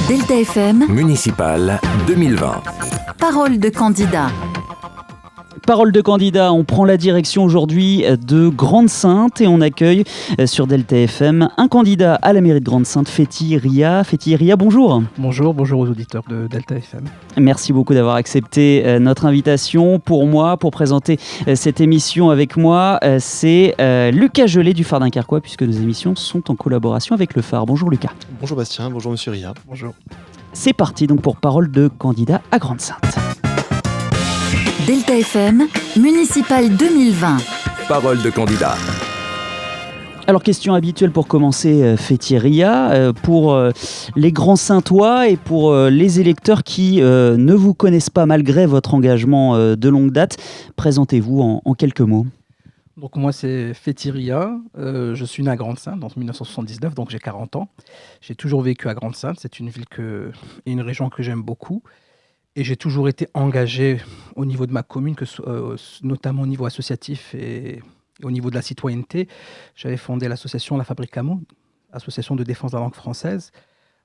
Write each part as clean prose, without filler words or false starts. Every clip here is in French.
Delta FM, Municipal 2020. parole de candidat. Parole de candidat, on prend la direction aujourd'hui de Grande-Synthe et on accueille sur Delta FM un candidat à la mairie de Grande-Synthe, Fethi Ria. Fethi Ria, bonjour. Bonjour aux auditeurs de Delta FM. Merci beaucoup d'avoir accepté notre invitation. Pour moi, pour présenter cette émission avec moi, c'est Lucas Gelé du Phare Dunkerquois, puisque nos émissions sont en collaboration avec le Phare. Bonjour Lucas. Bonjour Bastien, bonjour Monsieur Ria. Bonjour. C'est parti donc pour Parole de candidat à Grande-Synthe. Delta FM, Municipal 2020. Parole de candidat. Alors, question habituelle pour commencer, Fethi Ria, pour les grands Saintois et pour les électeurs qui ne vous connaissent pas malgré votre engagement de longue date, présentez-vous en quelques mots. Donc moi c'est Fethi Ria, je suis né à Grande-Synthe en 1979, donc j'ai 40 ans. J'ai toujours vécu à Grande-Synthe, c'est une ville et une région que j'aime beaucoup. Et j'ai toujours été engagé au niveau de ma commune, notamment au niveau associatif et au niveau de la citoyenneté. J'avais fondé l'association La Fabrique à mots, association de défense de la langue française,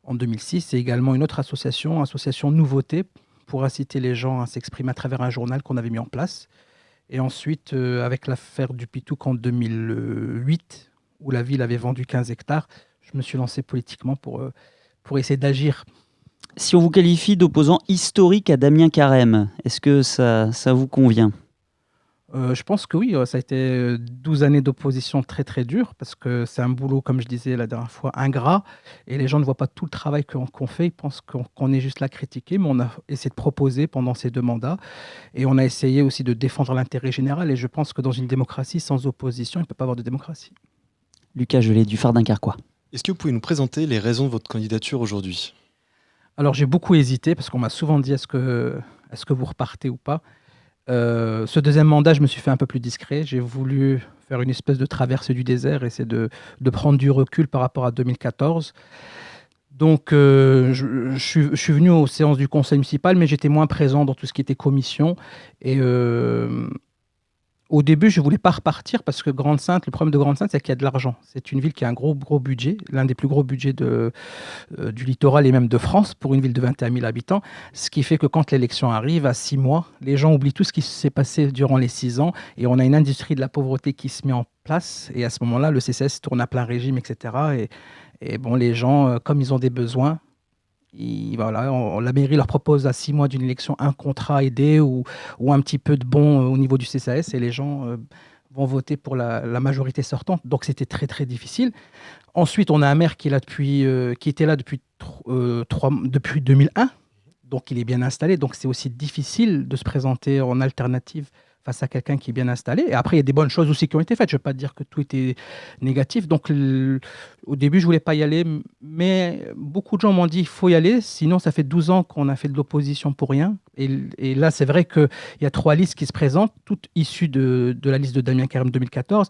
en 2006, et également une autre association Nouveauté, pour inciter les gens à s'exprimer à travers un journal qu'on avait mis en place. Et ensuite, avec l'affaire du Pitouk en 2008, où la ville avait vendu 15 hectares, je me suis lancé politiquement pour essayer d'agir. Si on vous qualifie d'opposant historique à Damien Carême, est-ce que ça vous convient ? Je pense que oui, ça a été 12 années d'opposition très très dures, parce que c'est un boulot, comme je disais la dernière fois, ingrat, et les gens ne voient pas tout le travail qu'on fait, ils pensent qu'on est juste là à critiquer, mais on a essayé de proposer pendant ces 2 mandats, et on a essayé aussi de défendre l'intérêt général, et je pense que dans une démocratie sans opposition, il ne peut pas avoir de démocratie. Lucas Gelé du Phare Dunkerquois. Est-ce que vous pouvez nous présenter les raisons de votre candidature aujourd'hui ? Alors j'ai beaucoup hésité, parce qu'on m'a souvent dit est-ce que vous repartez ou pas. Ce deuxième mandat, je me suis fait un peu plus discret. J'ai voulu faire une espèce de traversée du désert, essayer de prendre du recul par rapport à 2014. Donc, je suis venu aux séances du conseil municipal, mais j'étais moins présent dans tout ce qui était commission. Et au début, je ne voulais pas repartir parce que Grande-Synthe, le problème de Grande-Synthe, c'est qu'il y a de l'argent. C'est une ville qui a un gros budget, l'un des plus gros budgets du littoral et même de France pour une ville de 21 000 habitants. Ce qui fait que quand l'élection arrive, à 6 mois, les gens oublient tout ce qui s'est passé durant les 6 ans et on a une industrie de la pauvreté qui se met en place. Et à ce moment-là, le CCS tourne à plein régime, etc. Et bon, les gens, comme ils ont des besoins, la mairie leur propose à 6 mois d'une élection un contrat aidé ou un petit peu de bon au niveau du CCAS et les gens vont voter pour la majorité sortante. Donc c'était très très difficile. Ensuite, on a un maire qui était là depuis 2001, donc il est bien installé. Donc c'est aussi difficile de se présenter en alternative face à quelqu'un qui est bien installé. Et après, il y a des bonnes choses aussi qui ont été faites. Je ne veux pas dire que tout était négatif. Donc, au début, je ne voulais pas y aller. Mais beaucoup de gens m'ont dit qu'il faut y aller. Sinon, ça fait 12 ans qu'on a fait de l'opposition pour rien. Et là, c'est vrai qu'il y a 3 listes qui se présentent, toutes issues de la liste de Damien Carême 2014.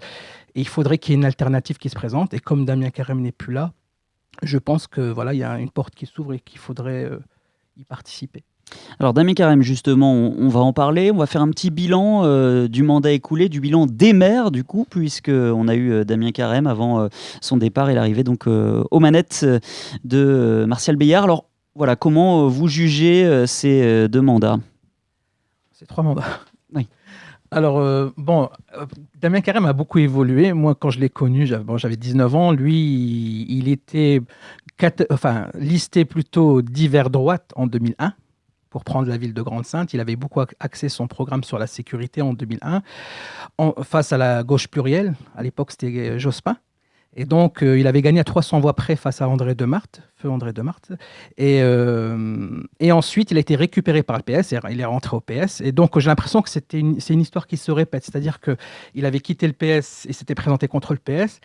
Et il faudrait qu'il y ait une alternative qui se présente. Et comme Damien Carême n'est plus là, je pense que voilà, il y a une porte qui s'ouvre et qu'il faudrait y participer. Alors Damien Carême, justement, on va en parler. On va faire un petit bilan du mandat écoulé, du bilan des maires, du coup, puisqu'on a eu Damien Carême avant son départ et l'arrivée donc, aux manettes de Martial Béillard. Alors voilà, comment vous jugez ces 2 mandats ? Ces 3 mandats. Oui. Alors, Damien Carême a beaucoup évolué. Moi, quand je l'ai connu, j'avais 19 ans. Lui, il était listé plutôt divers droite en 2001. Pour prendre la ville de Grande-Synthe. Il avait beaucoup axé son programme sur la sécurité en 2001, face à la gauche plurielle. À l'époque, c'était Jospin. Et donc, il avait gagné à 300 voix près face à feu André Demarthe. Et ensuite, il a été récupéré par le PS. Et il est rentré au PS. Et donc, j'ai l'impression que c'est une histoire qui se répète. C'est-à-dire qu'il avait quitté le PS et s'était présenté contre le PS.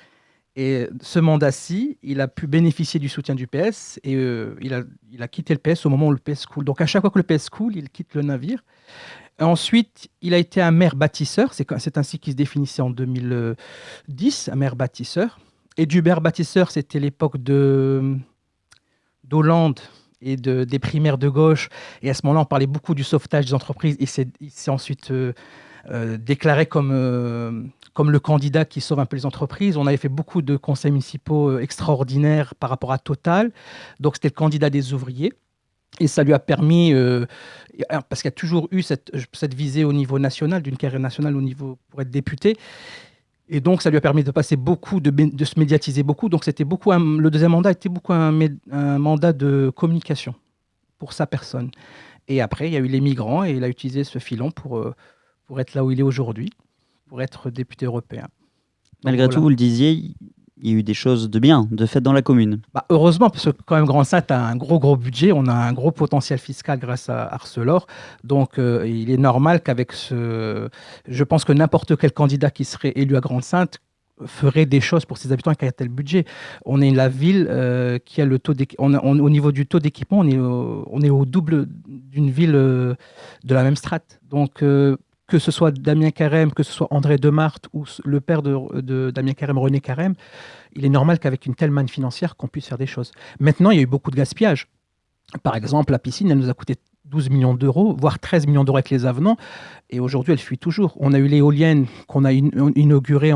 Et ce mandat-ci, il a pu bénéficier du soutien du PS et il a quitté le PS au moment où le PS coule. Donc à chaque fois que le PS coule, il quitte le navire. Et ensuite, il a été un maire bâtisseur. C'est ainsi qu'il se définissait en 2010, un maire bâtisseur. Et du maire bâtisseur, c'était l'époque d'Hollande et des primaires de gauche. Et à ce moment-là, on parlait beaucoup du sauvetage des entreprises. Il s'est ensuite déclaré comme le candidat qui sauve un peu les entreprises. On avait fait beaucoup de conseils municipaux extraordinaires par rapport à Total. Donc, c'était le candidat des ouvriers. Et ça lui a permis, parce qu'il y a toujours eu cette visée au niveau national, d'une carrière nationale pour être député. Et donc, ça lui a permis de passer beaucoup, de se médiatiser beaucoup. Donc, le deuxième mandat était beaucoup un mandat de communication pour sa personne. Et après, il y a eu les migrants et il a utilisé ce filon pour être là où il est aujourd'hui, pour être député européen. Malgré tout, vous le disiez, il y a eu des choses de bien, de fait dans la commune. Heureusement, parce que quand même Grande-Synthe a un gros budget, on a un gros potentiel fiscal grâce à Arcelor. Donc, il est normal qu'avec je pense que n'importe quel candidat qui serait élu à Grande-Synthe ferait des choses pour ses habitants avec un tel budget. On est la ville qui a le taux au niveau du taux d'équipement, on est au double d'une ville de la même strate. Donc, que ce soit Damien Carême, que ce soit André Demarthe ou le père de Damien Carême, René Carême, il est normal qu'avec une telle manne financière, qu'on puisse faire des choses. Maintenant, il y a eu beaucoup de gaspillage. Par exemple, la piscine, elle nous a coûté 12 millions d'euros, voire 13 millions d'euros avec les avenants, et aujourd'hui, elle fuit toujours. On a eu l'éolienne qu'on a inaugurée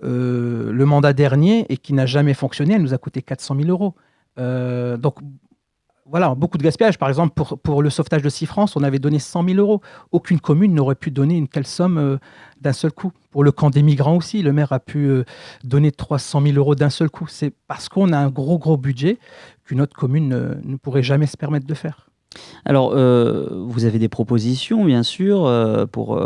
le mandat dernier et qui n'a jamais fonctionné, elle nous a coûté 400 000 euros. Donc, voilà, beaucoup de gaspillage. Par exemple, pour le sauvetage de Cifrance, on avait donné 100 000 euros. Aucune commune n'aurait pu donner une telle somme d'un seul coup. Pour le camp des migrants aussi, le maire a pu donner 300 000 euros d'un seul coup. C'est parce qu'on a un gros budget qu'une autre commune ne pourrait jamais se permettre de faire. Alors, vous avez des propositions, bien sûr, pour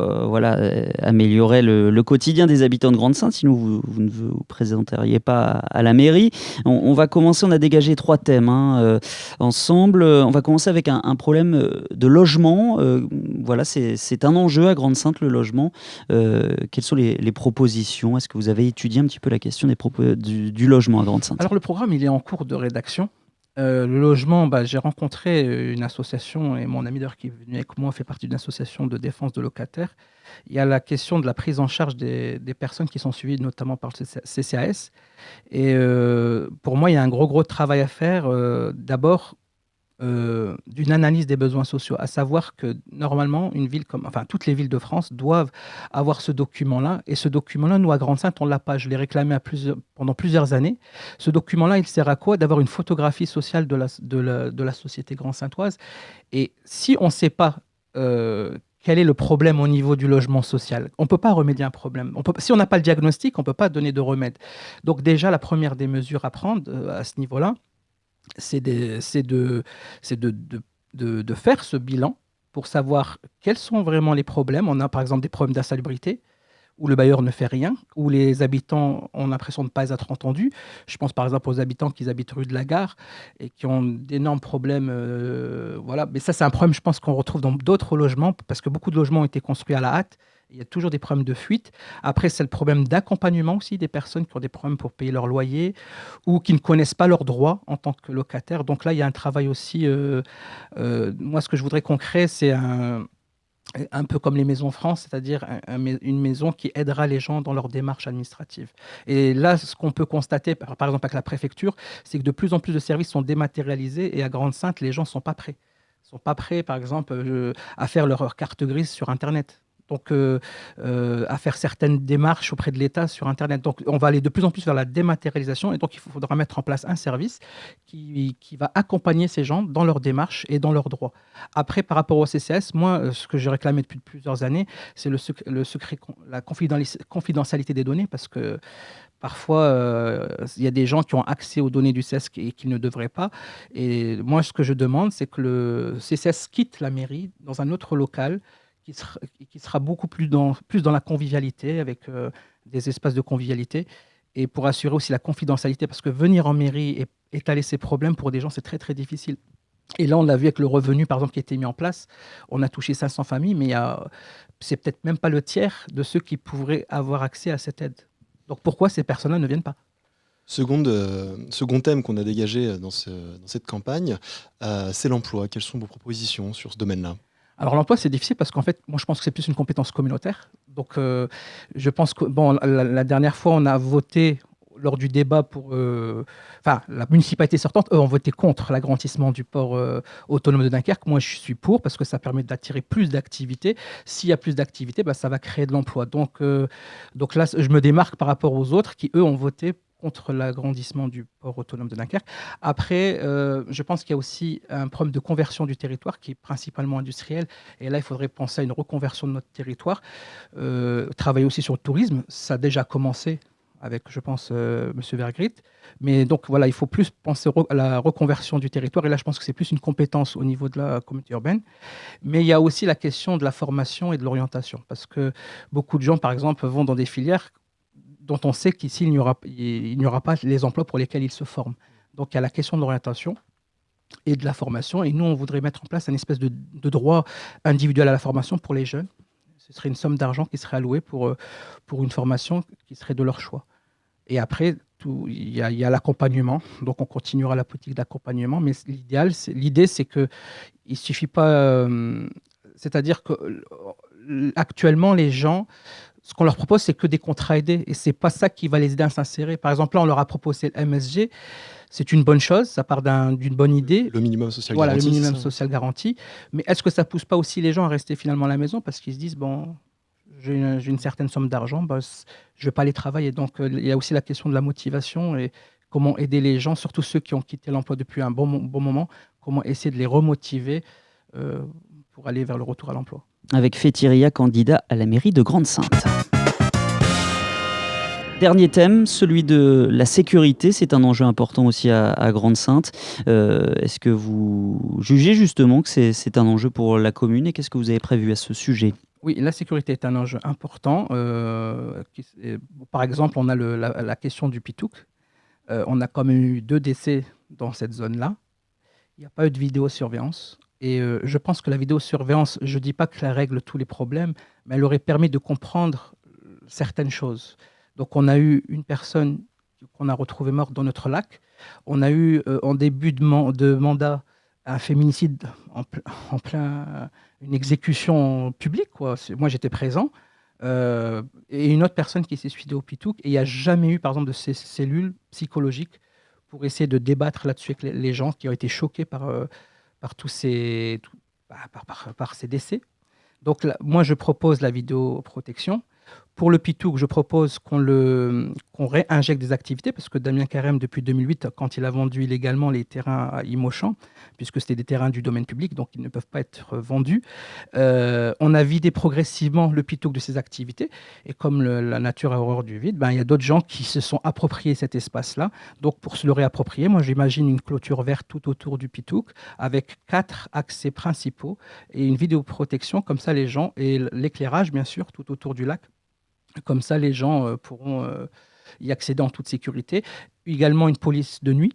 améliorer le quotidien des habitants de Grande-Synthe, sinon vous ne vous présenteriez pas à la mairie. On va commencer, on a dégagé 3 thèmes ensemble. On va commencer avec un problème de logement. Voilà, c'est un enjeu à Grande-Synthe, le logement. Quelles sont les propositions ? Est-ce que vous avez étudié un petit peu la question du logement à Grande-Synthe ? Alors, le programme, il est en cours de rédaction. Le logement, j'ai rencontré une association, et mon ami d'ailleurs qui est venu avec moi fait partie d'une association de défense de locataires. Il y a la question de la prise en charge des personnes qui sont suivies notamment par le CCAS. Et pour moi, il y a un gros travail à faire. D'abord, d'une analyse des besoins sociaux, à savoir que normalement, toutes les villes de France doivent avoir ce document-là. Et ce document-là, nous, à Grande-Synthe, on ne l'a pas. Je l'ai réclamé pendant plusieurs années. Ce document-là, il sert à quoi ? D'avoir une photographie sociale de la société grand-synthoise. Et si on ne sait pas quel est le problème au niveau du logement social, on ne peut pas remédier à un problème. Si on n'a pas le diagnostic, on ne peut pas donner de remède. Donc déjà, la première des mesures à prendre à ce niveau-là, c'est de faire ce bilan pour savoir quels sont vraiment les problèmes. On a par exemple des problèmes d'insalubrité, où le bailleur ne fait rien, où les habitants ont l'impression de ne pas être entendus. Je pense par exemple aux habitants qui habitent rue de la Gare et qui ont d'énormes problèmes. Mais ça, c'est un problème, je pense, qu'on retrouve dans d'autres logements, parce que beaucoup de logements ont été construits à la hâte. Il y a toujours des problèmes de fuite. Après, c'est le problème d'accompagnement aussi des personnes qui ont des problèmes pour payer leur loyer ou qui ne connaissent pas leurs droits en tant que locataires. Donc là, il y a un travail aussi. Moi, ce que je voudrais qu'on crée, c'est un peu comme les maisons France, c'est-à-dire une maison qui aidera les gens dans leur démarche administrative. Et là, ce qu'on peut constater, par exemple avec la préfecture, c'est que de plus en plus de services sont dématérialisés et à Grande-Synthe, les gens ne sont pas prêts. Ils ne sont pas prêts, par exemple, à faire leur carte grise sur Internet. Donc, à faire certaines démarches auprès de l'État sur Internet. Donc, on va aller de plus en plus vers la dématérialisation. Et donc, il faudra mettre en place un service qui va accompagner ces gens dans leurs démarches et dans leurs droits. Après, par rapport au CCS, moi, ce que j'ai réclamé depuis plusieurs années, c'est la confidentialité des données, parce que parfois, il y a des gens qui ont accès aux données du CCS et qui ne devraient pas. Et moi, ce que je demande, c'est que le CCS quitte la mairie dans un autre local qui sera beaucoup plus dans la convivialité, avec des espaces de convivialité, et pour assurer aussi la confidentialité, parce que venir en mairie et étaler ses problèmes, pour des gens, c'est très, très difficile. Et là, on l'a vu avec le revenu, par exemple, qui a été mis en place. On a touché 500 familles, mais c'est peut-être même pas le tiers de ceux qui pourraient avoir accès à cette aide. Donc pourquoi ces personnes-là ne viennent pas ? Second thème qu'on a dégagé dans cette campagne, c'est l'emploi. Quelles sont vos propositions sur ce domaine-là ? Alors l'emploi, c'est difficile parce qu'en fait, moi je pense que c'est plus une compétence communautaire. Donc je pense que la dernière fois, on a voté lors du débat la municipalité sortante, eux, ont voté contre l'agrandissement du port autonome de Dunkerque. Moi, je suis pour parce que ça permet d'attirer plus d'activités. S'il y a plus d'activités, ça va créer de l'emploi. Donc là, je me démarque par rapport aux autres qui, eux, ont voté contre l'agrandissement du port autonome de Dunkerque. Après, je pense qu'il y a aussi un problème de conversion du territoire qui est principalement industriel. Et là, il faudrait penser à une reconversion de notre territoire. Travailler aussi sur le tourisme. Ça a déjà commencé avec, je pense, M. Vergrit. Mais donc, voilà, il faut plus penser à la reconversion du territoire. Et là, je pense que c'est plus une compétence au niveau de la communauté urbaine. Mais il y a aussi la question de la formation et de l'orientation. Parce que beaucoup de gens, par exemple, vont dans des filières dont on sait qu'ici, il n'y aura pas les emplois pour lesquels ils se forment. Donc, il y a la question de l'orientation et de la formation. Et nous, on voudrait mettre en place une espèce de droit individuel à la formation pour les jeunes. Ce serait une somme d'argent qui serait allouée pour une formation qui serait de leur choix. Et après, il y a l'accompagnement. Donc, on continuera la politique d'accompagnement. Mais l'idée, c'est qu'il ne suffit pas... c'est-à-dire qu'actuellement, les gens... Ce qu'on leur propose, c'est que des contrats aidés. Et ce n'est pas ça qui va les aider à s'insérer. Par exemple, là, on leur a proposé le MSG. C'est une bonne chose. Ça part d'une bonne idée. Le minimum social voilà, garanti. Le minimum social garanti. Mais est-ce que ça ne pousse pas aussi les gens à rester finalement à la maison parce qu'ils se disent, bon, j'ai une certaine somme d'argent, je ne vais pas aller travailler. Donc, il y a aussi la question de la motivation et comment aider les gens, surtout ceux qui ont quitté l'emploi depuis un bon moment, comment essayer de les remotiver pour aller vers le retour à l'emploi. Avec Fétiria, candidat à la mairie de Grande-Synthe. Dernier thème, celui de la sécurité. C'est un enjeu important aussi à Grande-Synthe. Est-ce que vous jugez justement que c'est un enjeu pour la commune et qu'est-ce que vous avez prévu à ce sujet ? Oui, la sécurité est un enjeu important. Par exemple, on a la question du Pitouk. On a quand même eu 2 décès dans cette zone-là. Il n'y a pas eu de vidéosurveillance. Et je pense que la vidéosurveillance, je ne dis pas qu'elle règle tous les problèmes, mais elle aurait permis de comprendre certaines choses. Donc, on a eu une personne qu'on a retrouvée morte dans notre lac. On a eu, en début de mandat, un féminicide en plein une exécution publique, quoi. Moi, j'étais présent. Et une autre personne qui s'est suicidée au Pitouk. Et il n'y a jamais eu, par exemple, de ces cellules psychologiques pour essayer de débattre là-dessus avec les gens qui ont été choqués par ces décès. Donc là, moi, je propose la vidéoprotection. Pour le Pitouk, je propose qu'on réinjecte des activités, parce que Damien Carême, depuis 2008, quand il a vendu illégalement les terrains à Imochamp, puisque c'était des terrains du domaine public, donc ils ne peuvent pas être vendus, on a vidé progressivement le Pitouk de ses activités. Et comme la nature a horreur du vide, il y a d'autres gens qui se sont appropriés cet espace-là. Donc pour se le réapproprier, moi j'imagine une clôture verte tout autour du Pitouk, avec 4 accès principaux et une vidéoprotection, comme ça les gens, et l'éclairage bien sûr, tout autour du lac. Comme ça, les gens pourront y accéder en toute sécurité. Également, une police de nuit.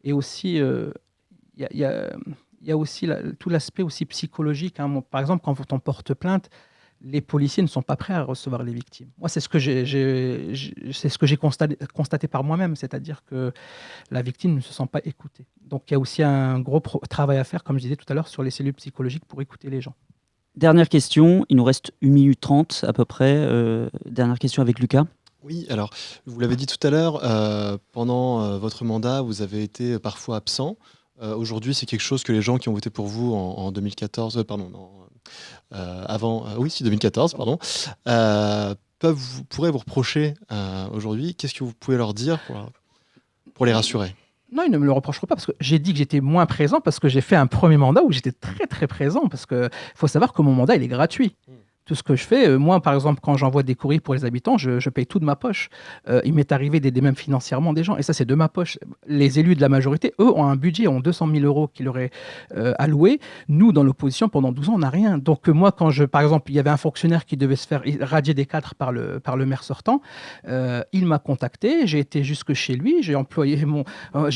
Et aussi, il y a aussi tout l'aspect aussi psychologique. Hein. Par exemple, quand on porte plainte, les policiers ne sont pas prêts à recevoir les victimes. Moi, c'est ce que j'ai constaté par moi-même, c'est-à-dire que la victime ne se sent pas écoutée. Donc, il y a aussi un gros travail à faire, comme je disais tout à l'heure, sur les cellules psychologiques pour écouter les gens. Dernière question, il nous reste 1 minute 30 à peu près. Dernière question avec Lucas. Oui, alors, vous l'avez dit tout à l'heure, pendant votre mandat, vous avez été parfois absent. Aujourd'hui, c'est quelque chose que les gens qui ont voté pour vous en 2014, oui, 2014, pardon, pourraient vous reprocher aujourd'hui. Qu'est-ce que vous pouvez leur dire pour les rassurer ? Non, ils ne me le reprocheront pas parce que j'ai dit que j'étais moins présent parce que j'ai fait un premier mandat où j'étais très très présent parce qu'il faut savoir que mon mandat il est gratuit. Tout ce que je fais, moi par exemple quand j'envoie des courriers pour les habitants, je paye tout de ma poche. Il m'est arrivé d'aider même financièrement des gens et ça c'est de ma poche. Les élus de la majorité, eux, ont un budget, ont 200 000 € qui leur est alloué. Nous, dans l'opposition, pendant 12 ans, on n'a rien. Donc moi, quand par exemple, il y avait un fonctionnaire qui devait se faire radier des cadres par le maire sortant, il m'a contacté, j'ai été jusque chez lui, j'ai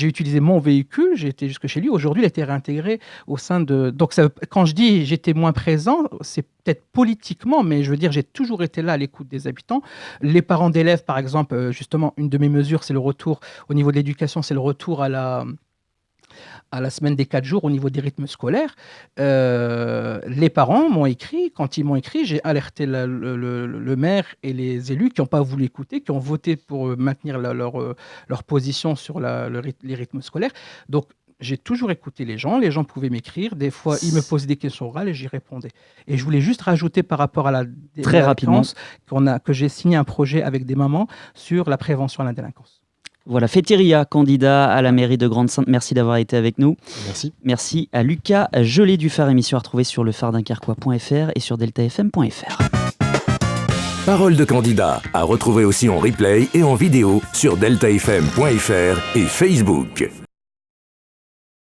utilisé mon véhicule, j'ai été jusque chez lui. Aujourd'hui, il a été réintégré au sein de... Donc quand je dis j'étais moins présent, c'est peut-être politiquement, mais je veux dire, j'ai toujours été là à l'écoute des habitants. Les parents d'élèves, par exemple, justement, une de mes mesures, c'est le retour, au niveau de l'éducation, c'est le retour à à la semaine des 4 jours au niveau des rythmes scolaires, les parents m'ont écrit. Quand ils m'ont écrit, j'ai alerté le maire et les élus qui n'ont pas voulu écouter, qui ont voté pour maintenir leur position sur les rythmes scolaires. Donc, j'ai toujours écouté les gens pouvaient m'écrire, des fois ils me posaient des questions orales et j'y répondais. Et je voulais juste rajouter par rapport à la Très rapidement que j'ai signé un projet avec des mamans sur la prévention à la délinquance. Voilà, Fétiria, candidat à la mairie de Grande-Sainte, merci d'avoir été avec nous. Merci. Merci à Lucas Gelé du Phare, émission à retrouver sur lefardunkerquois.fr et sur deltafm.fr. Parole de candidat à retrouver aussi en replay et en vidéo sur deltafm.fr et Facebook.